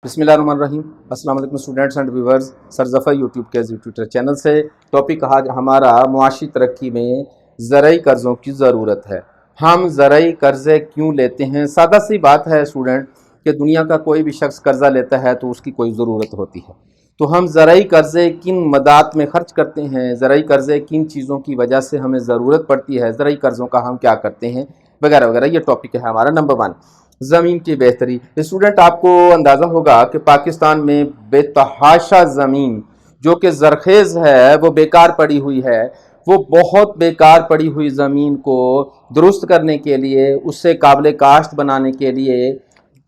बिस्मिल्लाहिर्रहमानिर्रहीम। अस्सलाम वालेकुम students and viewers. Sir Zafar YouTube के ट्विटर चैनल से टॉपिक आज हमारा मुआशी तरक्की में ज़रई कर्ज़ों की ज़रूरत है। हम ज़रई कर्ज़े क्यों लेते हैं? सादा सी बात है स्टूडेंट कि दुनिया का कोई भी शख्स कर्ज़ा लेता है तो उसकी कोई ज़रूरत होती है। तो हम ज़रई कर्ज़े किन मदात में ख़र्च करते हैं, ज़रई कर्ज़े किन चीज़ों की वजह से हमें ज़रूरत पड़ती है, ज़रई कर्ज़ों का हम क्या करते हैं वगैरह वगैरह, ये टॉपिक है हमारा। नंबर 1, ज़मीन की बेहतरी। स्टूडेंट, आपको अंदाज़ा होगा कि पाकिस्तान में बेतहाशा ज़मीन जो कि ज़रखेज़ है वो बेकार पड़ी हुई है। वो बहुत बेकार पड़ी हुई ज़मीन को दुरुस्त करने के लिए, उससे काबिल काश्त बनाने के लिए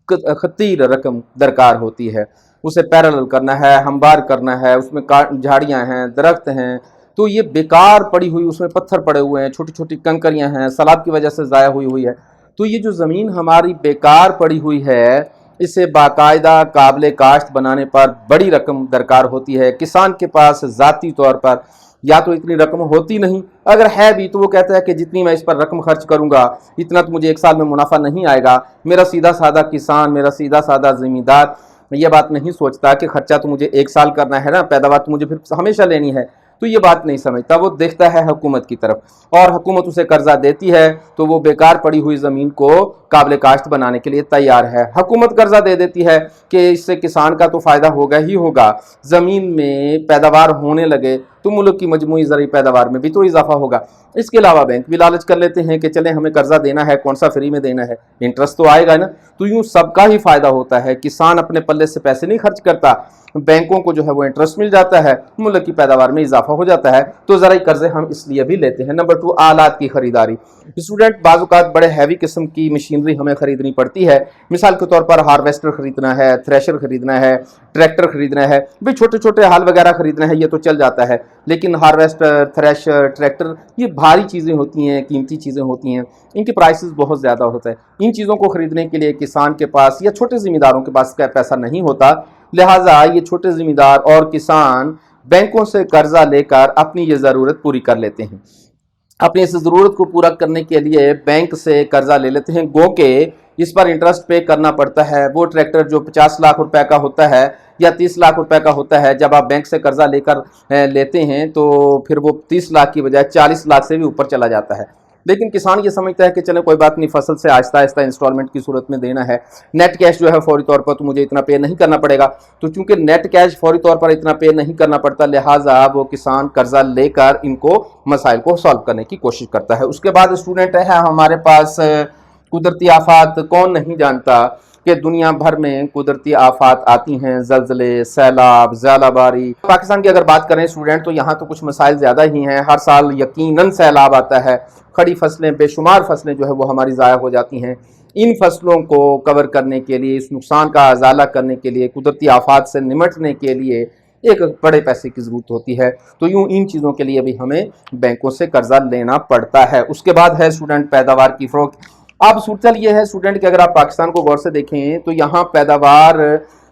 खतीर रकम दरकार होती है। उसे पैरेलल करना है, हमवार करना है, उसमें झाड़ियाँ हैं, दरख्त हैं, तो ये बेकार पड़ी हुई, उसमें पत्थर पड़े हुए हैं, छोटी छोटी कंकरियाँ हैं, सैलाब की वजह से ज़ाया हुई है। तो ये जो ज़मीन हमारी बेकार पड़ी हुई है, इसे बाकायदा काबिल काश्त बनाने पर बड़ी रकम दरकार होती है। किसान के पास ज़ाती तौर पर या तो इतनी रकम होती नहीं, अगर है भी तो वो कहता है कि जितनी मैं इस पर रकम खर्च करूंगा इतना तो मुझे एक साल में मुनाफा नहीं आएगा। मेरा सीधा साधा किसान, मेरा सीधा साधा ज़मींदार ये बात नहीं सोचता कि खर्चा तो मुझे एक साल करना है ना, पैदावार तो मुझे फिर हमेशा लेनी है। तो ये बात नहीं समझता, वो देखता है हुकूमत की तरफ, और हुकूमत उसे कर्जा देती है तो वो बेकार पड़ी हुई ज़मीन को काबिल काश्त बनाने के लिए तैयार है। हुकूमत कर्जा दे देती है कि इससे किसान का तो फ़ायदा होगा ही होगा, ज़मीन में पैदावार होने लगे तो मुल्क की मजमूई ज़रई पैदावार में भी तो इजाफा होगा। इसके अलावा बैंक भी लालच कर लेते हैं कि चलें हमें कर्जा देना है, कौन सा फ्री में देना है, इंटरेस्ट तो आएगा ना। तो यूँ सबका ही फ़ायदा होता है। किसान अपने पल्ले से पैसे नहीं खर्च करता, बैंकों को जो है वो इंटरेस्ट मिल जाता है, मुल्क की पैदावार में इजाफा हो जाता है। तो ज़रई कर्जे हम इसलिए भी लेते हैं। नंबर 2, आलात की खरीदारी। स्टूडेंट, बाज़ बड़े हैवी किस्म की मशीनरी हमें खरीदनी पड़ती है। मिसाल के तौर पर हार्वेस्टर खरीदना है, थ्रेशर खरीदना है, ट्रैक्टर खरीदना है, भाई छोटे छोटे हाल वगैरह खरीदना है, ये तो चल जाता है। लेकिन हार्वेस्टर, थ्रेशर, ट्रैक्टर ये भारी चीज़ें होती हैं, कीमती चीज़ें होती हैं, इनके प्राइसेस बहुत ज़्यादा होते हैं। इन चीज़ों को खरीदने के लिए किसान के पास या छोटे ज़मींदारों के पास पैसा नहीं होता, लिहाजा ये छोटे ज़मींदार और किसान बैंकों से कर्जा लेकर अपनी ये ज़रूरत पूरी कर लेते हैं। अपनी इस ज़रूरत को पूरा करने के लिए बैंक से कर्जा ले लेते हैं, गो के इस पर इंटरेस्ट पे करना पड़ता है। वो ट्रैक्टर जो 50 लाख रुपए का होता है या 30 लाख रुपए का होता है, जब आप बैंक से कर्जा लेकर लेते हैं तो फिर वो 30 लाख की बजाय 40 लाख से भी ऊपर चला जाता है। लेकिन किसान ये समझता है कि चले कोई बात नहीं, फसल से आहिस्ता आहिस्ता इंस्टॉलमेंट की सूरत में देना है, नेट कैश जो है फौरी तौर पर तो मुझे इतना पे नहीं करना पड़ेगा। तो चूंकि नेट कैश फौरी तौर पर इतना पे नहीं करना पड़ता, लिहाजा वो किसान कर्जा लेकर इनको मसाइल को सॉल्व करने की कोशिश करता है। उसके बाद स्टूडेंट है हमारे पास कुदरती आफात। कौन नहीं जानता कि दुनिया भर में कुदरती आफात आती हैं, ज़लज़ले, सैलाब, ज़ालाबारी। पाकिस्तान की अगर बात करें स्टूडेंट तो यहाँ तो कुछ मसाइल ज़्यादा ही हैं। हर साल यकीनन सैलाब आता है, खड़ी फसलें, बेशुमार फसलें जो है वो हमारी ज़ाया हो जाती हैं। इन फसलों को कवर करने के लिए, इस नुकसान का अजाला करने के लिए, कुदरती आफात से निमटने के लिए एक बड़े पैसे की ज़रूरत होती है। तो यूँ इन चीज़ों के लिए भी हमें बैंकों से कर्जा लेना पड़ता है। उसके बाद है स्टूडेंट पैदावार की फ़रोख्त। अब सूरत ये है स्टूडेंट कि अगर आप पाकिस्तान को गौर से देखें तो यहाँ पैदावार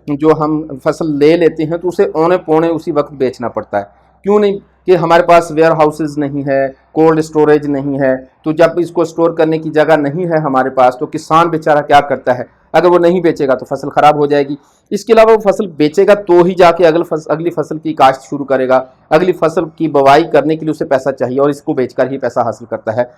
जो हम फसल ले लेते हैं तो उसे औने पौने उसी वक्त बेचना पड़ता है। क्यों नहीं? कि हमारे पास वेयर हाउसेज नहीं है, कोल्ड स्टोरेज नहीं है। तो जब इसको स्टोर करने की जगह नहीं है हमारे पास तो किसान बेचारा क्या करता है, अगर वो नहीं बेचेगा तो फसल ख़राब हो जाएगी। इसके अलावा वो फसल बेचेगा तो ही जाके अगली फसल की काश्त शुरू करेगा, अगली फसल की बुवाई करने के लिए उसे पैसा चाहिए और इसको बेचकर ही पैसा हासिल करता है।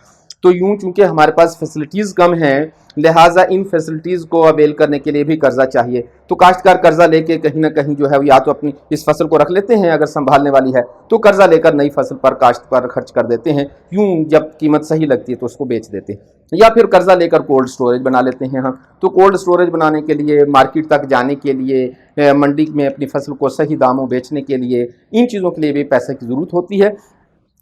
तो यूँ चूँकि हमारे पास फैसिलिटीज़ कम हैं, लिहाजा इन फैसिलिटीज़ को अवेल करने के लिए भी कर्जा चाहिए। तो काश्तकार कर्जा लेके कहीं ना कहीं जो है या तो अपनी इस फसल को रख लेते हैं, अगर संभालने वाली है तो कर्जा लेकर नई फसल पर काश्त पर खर्च कर देते हैं, यूँ जब कीमत सही लगती है तो उसको बेच देते हैं, या फिर कर्जा लेकर कोल्ड स्टोरेज बना लेते हैं हम। तो कोल्ड स्टोरेज बनाने के लिए, मार्केट तक जाने के लिए, मंडी में अपनी फसल को सही दामों बेचने के लिए, इन चीज़ों के लिए भी पैसे की ज़रूरत होती है।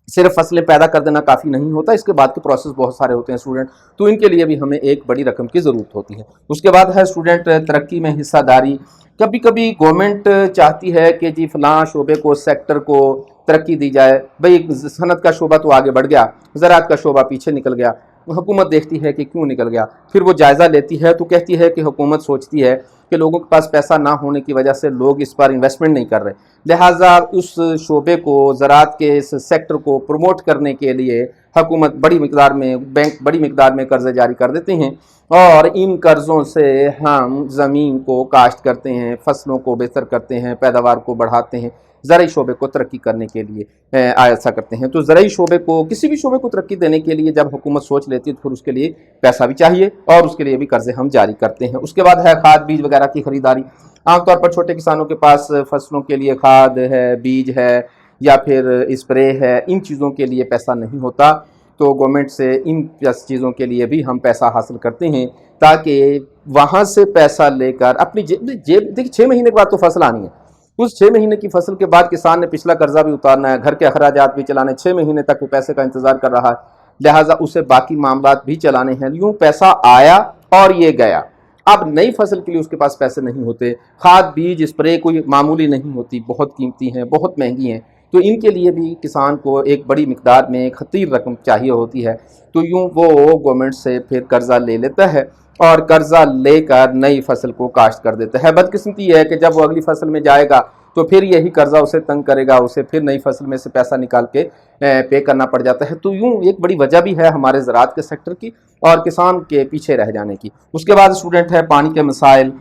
सिर्फ फसलें पैदा कर देना काफ़ी नहीं होता, इसके बाद के प्रोसेस बहुत सारे होते हैं स्टूडेंट, तो इनके लिए भी हमें एक बड़ी रकम की ज़रूरत होती है। उसके बाद है स्टूडेंट तरक्की में हिस्सादारी। कभी कभी गवर्नमेंट चाहती है कि जी फलां शोबे को, सेक्टर को तरक्की दी जाए। भाई सनत का शोबा तो आगे बढ़ गया, ज़राअत का शोबा पीछे निकल गया। हुकूमत देखती है कि क्यों निकल गया, फिर वो जायज़ा लेती है तो कहती है कि हुकूमत सोचती है कि लोगों के पास पैसा ना होने की वजह से लोग इस पर इन्वेस्टमेंट नहीं कर रहे, लिहाजा उस शोबे को, ज़राअत के इस सेक्टर को प्रमोट करने के लिए हुकूमत बड़ी मिकदार में, बैंक बड़ी मिकदार में कर्ज़े जारी कर देते हैं और इन कर्ज़ों से हम ज़मीन को काश्त करते हैं, फसलों को बेहतर करते हैं, पैदावार को बढ़ाते हैं, ज़राई शोबे को तरक्की करने के लिए ऐसा करते हैं। तो ज़राई शोबे को, किसी भी शोबे को तरक्की देने के लिए जब हुकूमत सोच लेती है तो फिर उसके लिए पैसा भी चाहिए और उसके लिए भी कर्ज़े हम जारी करते हैं। उसके बाद है खाद बीज वगैरह की ख़रीदारी। आमतौर पर छोटे किसानों के पास फसलों के लिए खाद है, बीज है या फिर स्प्रे है, इन चीज़ों के लिए पैसा नहीं होता, तो गवर्नमेंट से इन चीज़ों के लिए भी हम पैसा हासिल करते हैं ताकि वहाँ से पैसा लेकर अपनी जेब देखिए 6 महीने के बाद तो फसल आनी है, उस 6 महीने की फसल के बाद किसान ने पिछला कर्जा भी उतारना है, घर के अखराजात भी चलाने, 6 महीने तक वो पैसे का इंतज़ार कर रहा है, लिहाजा उसे बाकी मामलात भी चलाने हैं। यूँ पैसा आया और ये गया। अब नई फसल के लिए उसके पास पैसे नहीं होते, खाद बीज स्प्रे कोई मामूली नहीं होती, बहुत कीमती हैं, बहुत महंगी हैं, तो इनके लिए भी किसान को एक बड़ी मिकदार में खतीर रकम चाहिए होती है। तो यूँ वो गवर्नमेंट से फिर कर्ज़ा ले लेता है और कर्ज़ा लेकर नई फसल को काश्त कर देता है। बदकिस्मती है कि जब वो अगली फसल में जाएगा तो फिर यही कर्ज़ा उसे तंग करेगा, उसे फिर नई फसल में से पैसा निकाल के पे करना पड़ जाता है। तो यूँ एक बड़ी वजह भी है हमारे ज़राअत के सेक्टर की और किसान के पीछे रह जाने की। उसके बाद स्टूडेंट है पानी के मसाइल।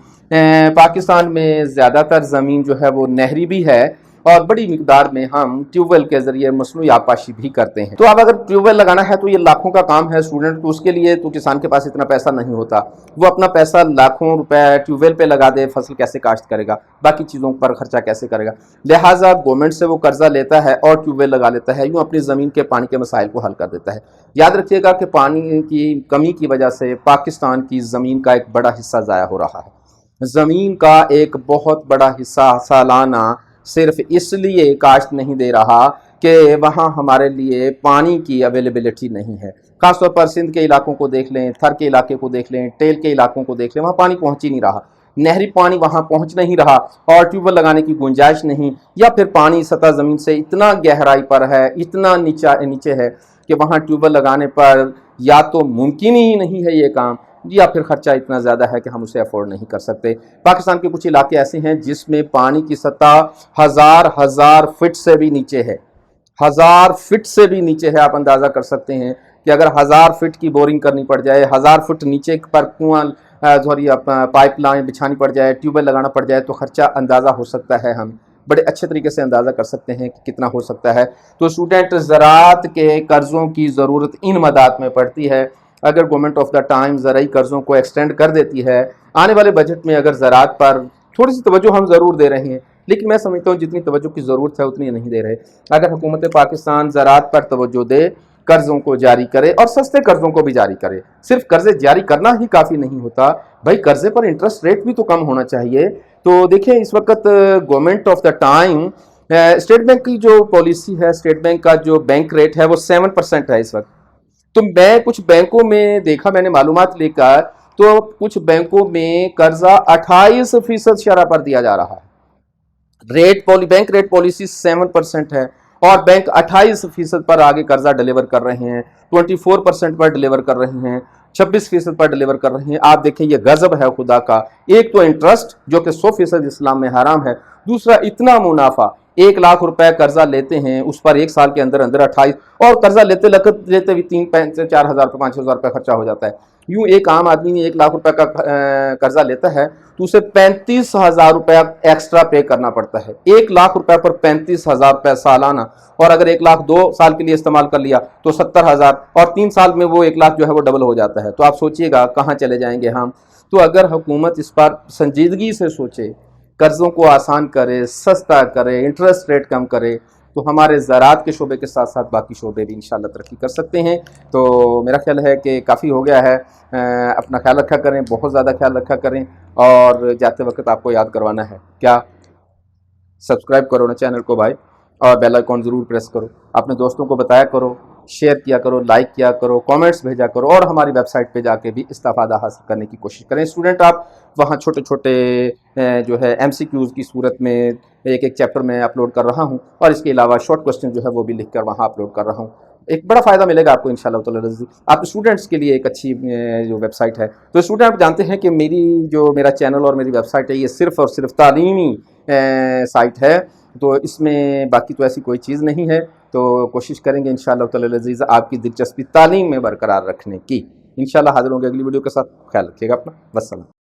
पाकिस्तान में ज़्यादातर ज़मीन जो है वो नहरी भी है और बड़ी मिकदार में हम ट्यूबवेल के ज़रिए मसनूई आबपाशी भी करते हैं। तो अब अगर ट्यूबवेल लगाना है तो ये लाखों का काम है स्टूडेंट, तो उसके लिए तो किसान के पास इतना पैसा नहीं होता, वो अपना पैसा लाखों रुपए ट्यूबवेल पे लगा दे, फसल कैसे काश्त करेगा, बाकी चीज़ों पर खर्चा कैसे करेगा। लिहाजा गवर्नमेंट से वो कर्ज़ा लेता है और ट्यूबवेल लगा लेता है, यूँ अपनी ज़मीन के पानी के मसाइल को हल कर देता है। याद रखिएगा कि पानी की कमी की वजह से पाकिस्तान की ज़मीन का एक बड़ा हिस्सा ज़ाया हो रहा है। ज़मीन का एक बहुत बड़ा हिस्सा सालाना सिर्फ इसलिए काश्त नहीं दे रहा कि वहाँ हमारे लिए पानी की अवेलेबिलिटी नहीं है। खासतौर पर सिंध के इलाकों को देख लें, थर के इलाके को देख लें, टेल के इलाकों को देख लें, वहाँ पानी पहुँच ही नहीं रहा, नहरी पानी वहाँ पहुँच नहीं रहा और ट्यूबवेल लगाने की गुंजाइश नहीं, या फिर पानी सतह ज़मीन से इतना गहराई पर है, इतना नीचे है कि वहाँ ट्यूबवेल लगाने पर या तो मुमकिन ही नहीं है ये काम, या फिर ख़र्चा इतना ज़्यादा है कि हम उसे अफोर्ड नहीं कर सकते। पाकिस्तान के कुछ इलाके ऐसे हैं जिसमें पानी की सतह हज़ार फीट से भी नीचे है, 1000 फीट से भी नीचे है। आप अंदाज़ा कर सकते हैं कि अगर 1000 फीट की बोरिंग करनी पड़ जाए, 1000 फुट नीचे पर कुआं पाइप लाइन बिछानी पड़ जाए, ट्यूबवेल लगाना पड़ जाए, तो ख़र्चा अंदाज़ा हो सकता है, हम बड़े अच्छे तरीके से अंदाज़ा कर सकते हैं कि कितना हो सकता है। तो स्टूडेंट ज़राअत के कर्ज़ों की ज़रूरत इन मदात में पड़ती है। अगर गवर्नमेंट ऑफ द टाइम ज़राई कर्ज़ों को एक्सटेंड कर देती है, आने वाले बजट में अगर ज़राअत पर थोड़ी सी तवज्जो हम ज़रूर दे रहे हैं, लेकिन मैं समझता हूँ जितनी तवज्जो की ज़रूरत है उतनी नहीं दे रहे। अगर हुकूमत पाकिस्तान ज़राअत पर तवज्जो दे, कर्ज़ों को जारी करे और सस्ते कर्ज़ों को भी जारी करे, सिर्फ कर्ज़े जारी करना ही काफ़ी नहीं होता भाई, कर्ज़े पर इंटरेस्ट रेट भी तो कम होना चाहिए। तो देखिए इस वक्त government of the time state bank की जो पॉलिसी है, स्टेट बैंक का जो बैंक रेट है वो 7% है इस वक्त। तो मैं कुछ बैंकों में देखा, मैंने मालूमात लेकर, तो कुछ बैंकों में कर्जा 28% शरह पर दिया जा रहा है। बैंक रेट पॉलिसी 7% है और बैंक 28% पर आगे कर्जा डिलीवर कर रहे हैं, 24% पर डिलीवर कर रहे हैं, 26% पर डिलीवर कर रहे हैं। आप देखें ये गजब है खुदा का। एक तो इंटरेस्ट जो कि 100% इस्लाम में हराम है, दूसरा इतना मुनाफा। 1 लाख रुपए कर्जा लेते हैं, उस पर 1 साल के अंदर अंदर 28, और कर्जा लेते भी 3 से 4 हज़ार 5 हज़ार रुपये खर्चा हो जाता है। यूँ एक आम आदमी 1 लाख रुपए का कर्जा लेता है तो उसे 35,000 रुपया एक्स्ट्रा पे करना पड़ता है। 1 लाख रुपए पर 35,000 रुपये सालाना, और अगर 1 लाख 2 साल के लिए इस्तेमाल कर लिया तो 70,000, और 3 साल में वो 1 लाख जो है वो डबल हो जाता है। तो आप सोचिएगा कहाँ चले जाएंगे हम। तो अगर हुकूमत इस पर संजीदगी से सोचे, कर्ज़ों को आसान करे, सस्ता करे, इंटरेस्ट रेट कम करे, तो हमारे ज़राअत के शोबे के साथ साथ बाकी शोबे भी इंशाल्लाह तरक्की कर सकते हैं। तो मेरा ख्याल है कि काफ़ी हो गया है। अपना ख्याल रखा करें, बहुत ज़्यादा ख्याल रखा करें, और जाते वक्त आपको याद करवाना है क्या, सब्सक्राइब करो ना चैनल को भाई, और बेल आइकॉन ज़रूर प्रेस करो, अपने दोस्तों को बताया करो, शेयर किया करो, लाइक किया करो, कमेंट्स भेजा करो, और हमारी वेबसाइट पे जाके भी इस्तिफ़ादा हासिल करने की कोशिश करें। स्टूडेंट आप वहाँ छोटे छोटे जो है MCQs की सूरत में एक चैप्टर में अपलोड कर रहा हूँ, और इसके अलावा शॉर्ट क्वेश्चन जो है वो भी लिख कर वहाँ अपलोड कर रहा हूँ। एक बड़ा फ़ायदा मिलेगा आपको इंशाल्लाह ताला रज़ी। आप स्टूडेंट्स के लिए एक अच्छी जो वेबसाइट है। तो स्टूडेंट आप जानते हैं कि मेरा चैनल और मेरी वेबसाइट है, ये सिर्फ़ और सिर्फ तालीमी साइट है, تو اس میں باقی تو ایسی کوئی چیز نہیں ہے، تو کوشش کریں گے انشاءاللہ تعالی العزیز آپ کی دلچسپی تعلیم میں برقرار رکھنے کی۔ انشاءاللہ حاضر ہوں گے اگلی ویڈیو کے ساتھ، خیال رکھیے گا اپنا، والسلام۔